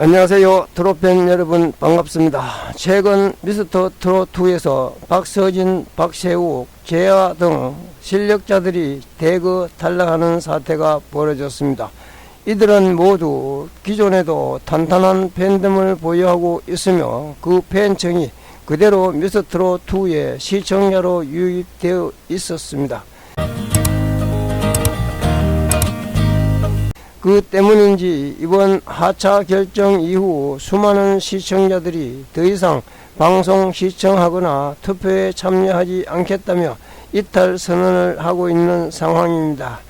안녕하세요. 트롯팬 여러분 반갑습니다. 최근 미스터 트롯2에서 박서진, 박세욱, 재하 등 실력자들이 대거 탈락하는 사태가 벌어졌습니다. 이들은 모두 기존에도 탄탄한 팬덤을 보유하고 있으며 그 팬층이 그대로 미스터 트롯2의 시청자로 유입되어 있었습니다. 그 때문인지 이번 하차 결정 이후 수많은 시청자들이 더 이상 방송 시청하거나 투표에 참여하지 않겠다며 이탈 선언을 하고 있는 상황입니다.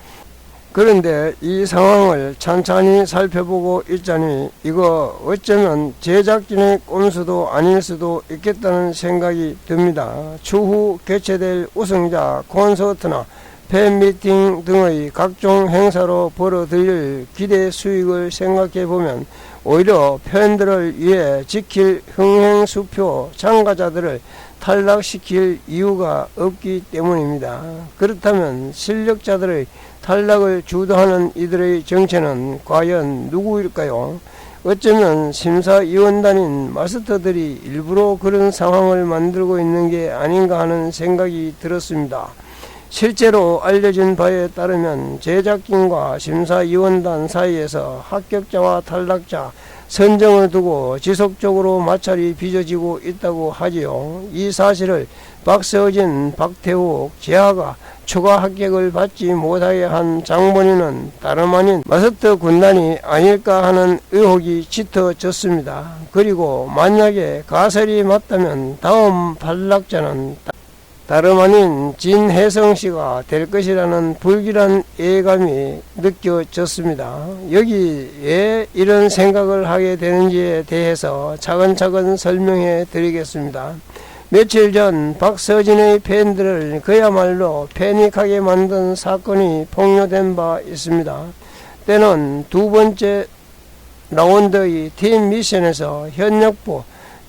그런데 이 상황을 찬찬히 살펴보고 있자니 이거 어쩌면 제작진의 꼼수도 아닐 수도 있겠다는 생각이 듭니다. 추후 개최될 우승자 콘서트나 팬미팅 등의 각종 행사로 벌어들일 기대 수익을 생각해보면 오히려 팬들을 위해 지킬 흥행수표 참가자들을 탈락시킬 이유가 없기 때문입니다. 그렇다면 실력자들의 탈락을 주도하는 이들의 정체는 과연 누구일까요? 어쩌면 심사위원단인 마스터들이 일부러 그런 상황을 만들고 있는 게 아닌가 하는 생각이 들었습니다. 실제로 알려진 바에 따르면 제작진과 심사위원단 사이에서 합격자와 탈락자 선정을 두고 지속적으로 마찰이 빚어지고 있다고 하지요. 이 사실을 박서진, 박태욱, 재하가 추가 합격을 받지 못하게 한 장본인은 다름 아닌 마스터 군단이 아닐까 하는 의혹이 짙어졌습니다. 그리고 만약에 가설이 맞다면 다음 탈락자는 다름 아닌 진혜성씨가 될 것이라는 불길한 예감이 느껴졌습니다. 여기 왜 이런 생각을 하게 되는지에 대해서 차근차근 설명해 드리겠습니다. 며칠 전 박서진의 팬들을 그야말로 패닉하게 만든 사건이 폭로된 바 있습니다. 때는 두 번째 라운드의 팀 미션에서 현역부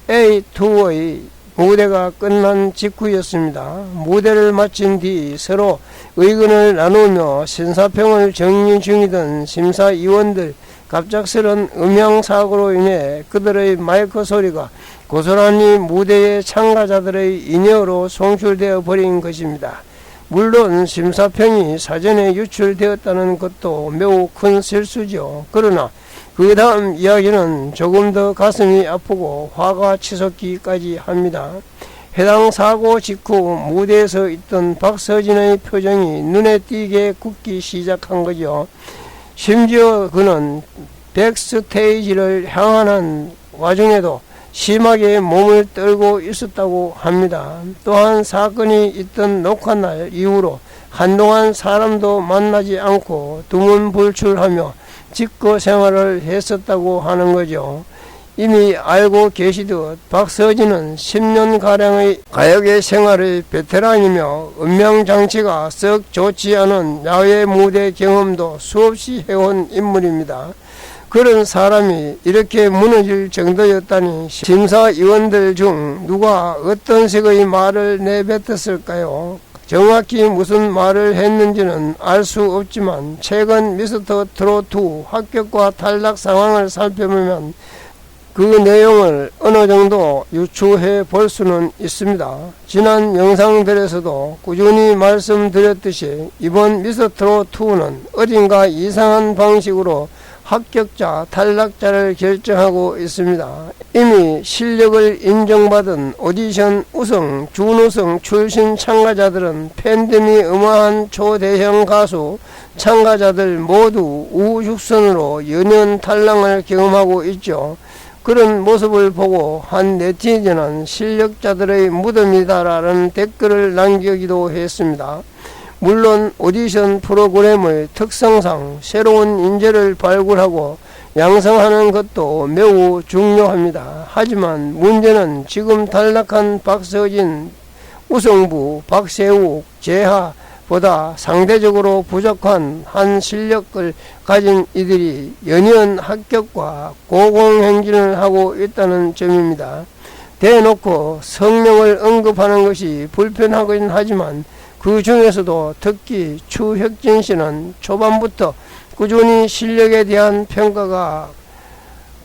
A2의 무대가 끝난 직후였습니다. 무대를 마친 뒤 서로 의견을 나누며 심사평을 정리 중이던 심사위원들 갑작스런 음향사고로 인해 그들의 마이크 소리가 고스란히 무대의 참가자들의 인여로 송출되어 버린 것입니다. 물론 심사평이 사전에 유출되었다는 것도 매우 큰 실수죠. 그러나 그 다음 이야기는 조금 더 가슴이 아프고 화가 치솟기까지 합니다. 해당 사고 직후 무대에서 있던 박서진의 표정이 눈에 띄게 굳기 시작한 거죠. 심지어 그는 백스테이지를 향하는 와중에도 심하게 몸을 떨고 있었다고 합니다. 또한 사건이 있던 녹화날 이후로 한동안 사람도 만나지 않고 두문불출하며 직거 생활을 했었다고 하는 거죠. 이미 알고 계시듯 박서진은 10년가량의 가요계 생활의 베테랑이며 음향장치가 썩 좋지 않은 야외 무대 경험도 수없이 해온 인물입니다. 그런 사람이 이렇게 무너질 정도였다니 심사위원들 중 누가 어떤 식의 말을 내뱉었을까요? 정확히 무슨 말을 했는지는 알 수 없지만 최근 미스터 트롯2 합격과 탈락 상황을 살펴보면 그 내용을 어느 정도 유추해 볼 수는 있습니다. 지난 영상들에서도 꾸준히 말씀드렸듯이 이번 미스터 트롯2는 어딘가 이상한 방식으로 합격자, 탈락자를 결정하고 있습니다. 이미 실력을 인정받은 오디션 우승, 준우승 출신 참가자들은 팬덤이 어마한 초대형 가수 참가자들 모두 우후죽순으로 연연 탈락을 경험하고 있죠. 그런 모습을 보고 한 네티즌은 실력자들의 무덤이다라는 댓글을 남기기도 했습니다. 물론 오디션 프로그램의 특성상 새로운 인재를 발굴하고 양성하는 것도 매우 중요합니다. 하지만 문제는 지금 탈락한 박서진, 우승부, 박세욱, 재하보다 상대적으로 부족한 한 실력을 가진 이들이 연이은 합격과 고공행진을 하고 있다는 점입니다. 대놓고 성명을 언급하는 것이 불편하긴 하지만 그 중에서도 특히 추혁진 씨는 초반부터 꾸준히 실력에 대한 평가가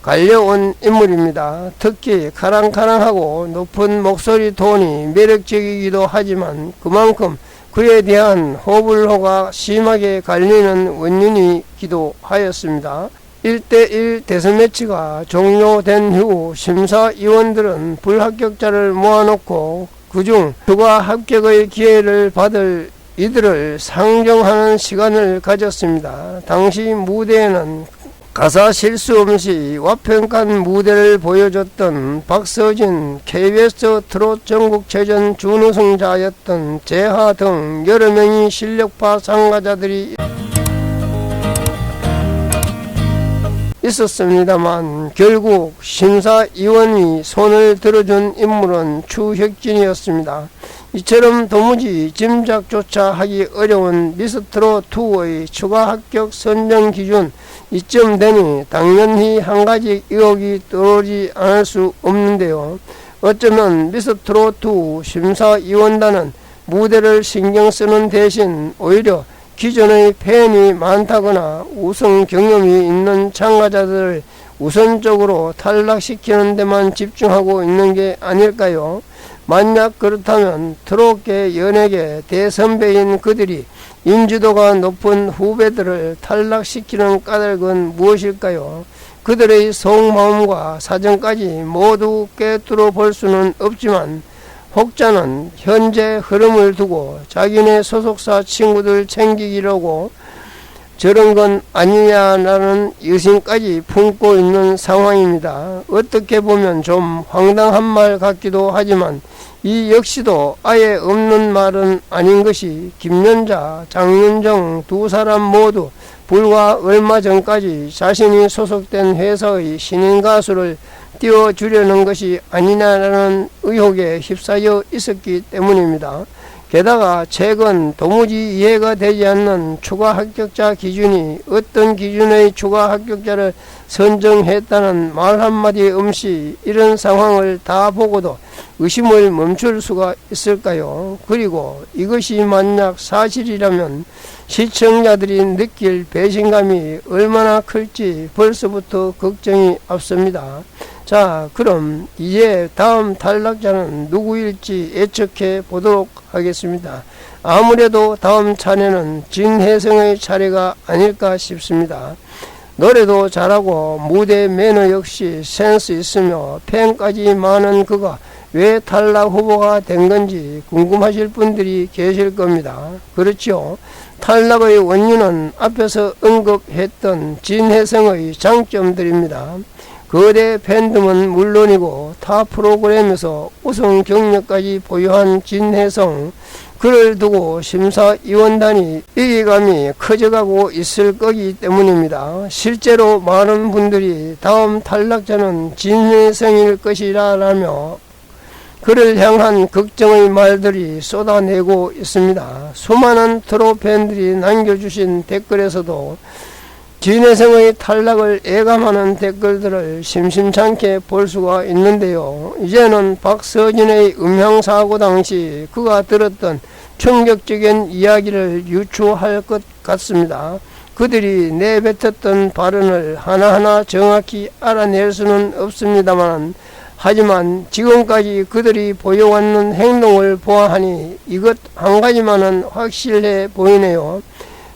갈려온 인물입니다. 특히 카랑카랑하고 높은 목소리 톤이 매력적이기도 하지만 그만큼 그에 대한 호불호가 심하게 갈리는 원인이기도 하였습니다. 1대1 데스매치가 종료된 후 심사위원들은 불합격자를 모아놓고 그중 추가 합격의 기회를 받을 이들을 상정하는 시간을 가졌습니다. 당시 무대에는 가사 실수 없이 완벽한 무대를 보여줬던 박서진, KBS 트롯 전국체전 준우승자였던 재하 등 여러 명의 실력파 참가자들이 있었습니다만 결국 심사위원이 손을 들어준 인물은 추혁진이었습니다. 이처럼 도무지 짐작조차 하기 어려운 미스트롯 2의 추가 합격 선정 기준 이쯤 되니 당연히 한 가지 의혹이 떠오르지 않을 수 없는데요. 어쩌면 미스트롯 2 심사위원단은 무대를 신경 쓰는 대신 오히려 기존의 팬이 많다거나 우승 경험이 있는 참가자들을 우선적으로 탈락시키는 데만 집중하고 있는 게 아닐까요? 만약 그렇다면 트롯계 연예계 대선배인 그들이 인지도가 높은 후배들을 탈락시키는 까닭은 무엇일까요? 그들의 속마음과 사정까지 모두 꿰뚫어 볼 수는 없지만 혹자는 현재 흐름을 두고 자기네 소속사 친구들 챙기기라고 저런 건 아니냐라는 의심까지 품고 있는 상황입니다. 어떻게 보면 좀 황당한 말 같기도 하지만 이 역시도 아예 없는 말은 아닌 것이 김연자, 장윤정 두 사람 모두 불과 얼마 전까지 자신이 소속된 회사의 신인 가수를 띄워주려는 것이 아니냐라는 의혹에 휩싸여 있었기 때문입니다. 게다가 최근 도무지 이해가 되지 않는 추가 합격자 기준이 어떤 기준의 추가 합격자를 선정했다는 말 한마디 없이 이런 상황을 다 보고도 의심을 멈출 수가 있을까요? 그리고 이것이 만약 사실이라면 시청자들이 느낄 배신감이 얼마나 클지 벌써부터 걱정이 앞섭니다. 자, 그럼 이제 다음 탈락자는 누구일지 예측해 보도록 하겠습니다. 아무래도 다음 차례는 진혜성의 차례가 아닐까 싶습니다. 노래도 잘하고 무대 매너 역시 센스 있으며 팬까지 많은 그가 왜 탈락 후보가 된 건지 궁금하실 분들이 계실 겁니다. 그렇죠. 탈락의 원인은 앞에서 언급했던 진혜성의 장점들입니다. 거대 팬덤은 물론이고 타 프로그램에서 우승 경력까지 보유한 진혜성, 그를 두고 심사위원단이 위기감이 커져가고 있을 거기 때문입니다. 실제로 많은 분들이 다음 탈락자는 진혜성일 것이라며 그를 향한 걱정의 말들이 쏟아내고 있습니다. 수많은 트롯 팬들이 남겨주신 댓글에서도 진혜성의 탈락을 예감하는 댓글들을 심심찮게 볼 수가 있는데요. 이제는 박서진의 음향사고 당시 그가 들었던 충격적인 이야기를 유추할 것 같습니다. 그들이 내뱉었던 발언을 하나하나 정확히 알아낼 수는 없습니다만 하지만 지금까지 그들이 보여왔는 행동을 보아하니 이것 한 가지만은 확실해 보이네요.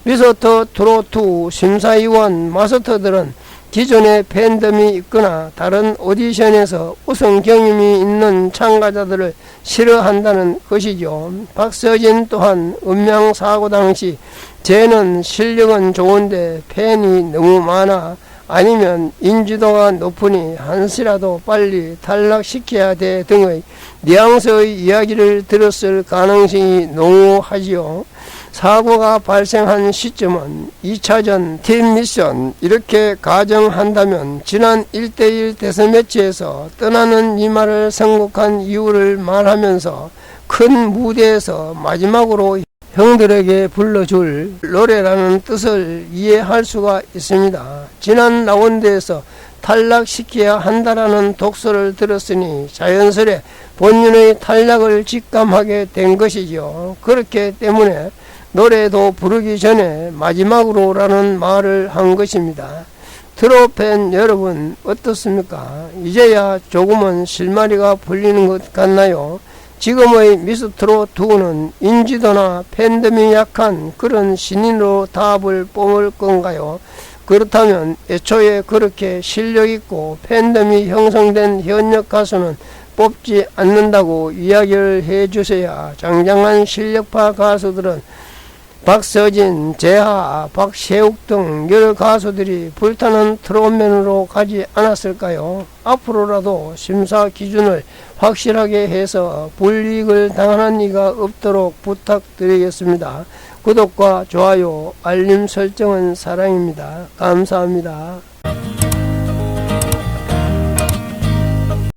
미스터 트롯2 심사위원 마스터들은 기존의 팬덤이 있거나 다른 오디션에서 우승 경험이 있는 참가자들을 싫어한다는 것이죠. 박서진 또한 음향사고 당시 쟤는 실력은 좋은데 팬이 너무 많아, 아니면 인지도가 높으니 한시라도 빨리 탈락시켜야 돼 등의 뉘앙스의 이야기를 들었을 가능성이 농후하지요. 사고가 발생한 시점은 2차전 팀 미션 이렇게 가정한다면 지난 1대1 데스매치에서 떠나는 이 말을 선곡한 이유를 말하면서 큰 무대에서 마지막으로 형들에게 불러줄 노래라는 뜻을 이해할 수가 있습니다. 지난 라운드에서 탈락시켜야 한다라는 독서를 들었으니 자연스레 본인의 탈락을 직감하게 된 것이죠. 그렇기 때문에 노래도 부르기 전에 마지막으로라는 말을 한 것입니다. 트롯팬 여러분 어떻습니까? 이제야 조금은 실마리가 풀리는 것 같나요? 지금의 미스트롯 2는 인지도나 팬덤이 약한 그런 신인으로 답을 뽐을 건가요? 그렇다면 애초에 그렇게 실력있고 팬덤이 형성된 현역 가수는 뽑지 않는다고 이야기를 해주셔야 장장한 실력파 가수들은 박서진, 재하, 박세욱 등 여러 가수들이 불타는 트롯맨으로 가지 않았을까요? 앞으로라도 심사 기준을 확실하게 해서 불이익을 당하는 이가 없도록 부탁드리겠습니다. 구독과 좋아요, 알림 설정은 사랑입니다. 감사합니다.